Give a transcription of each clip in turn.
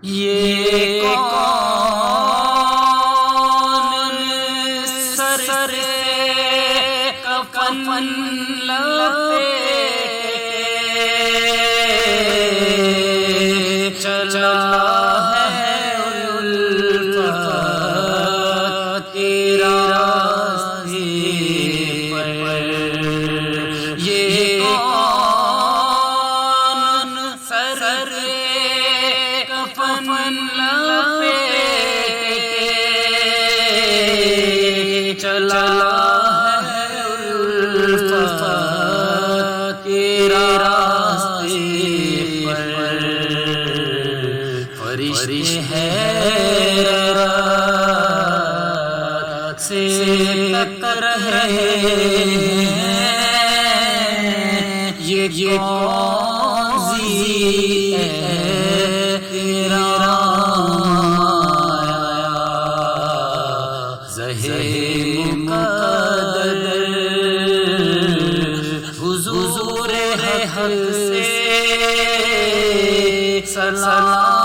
یہ کون سر کفن لپیٹے چلا ہے الفت تیرا راستے پر۔ یہ کون سر کفن لپیٹے چلا ہے الفت تیرا راستے پر۔ فرشتے حیرت سے تک رہے ہیں یہ کون سی ہے تیرا آیا زہر مقدر حضور حق سے سلام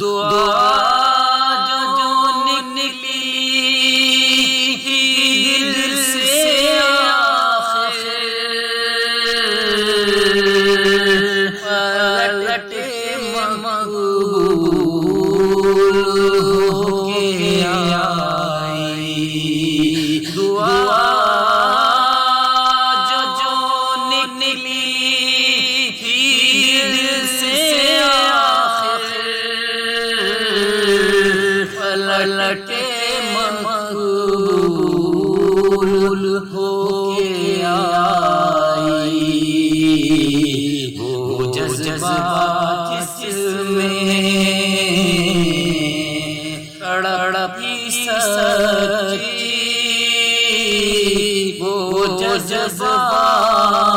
دعا جو نکلی دل سے آخر پلٹے مقبول ہو کے آئی۔ دعا جو نکلی دل سے پلٹے مقبول ہو کے آئی۔ وہ جذبات جس میں تڑپی سچی وہ جذبات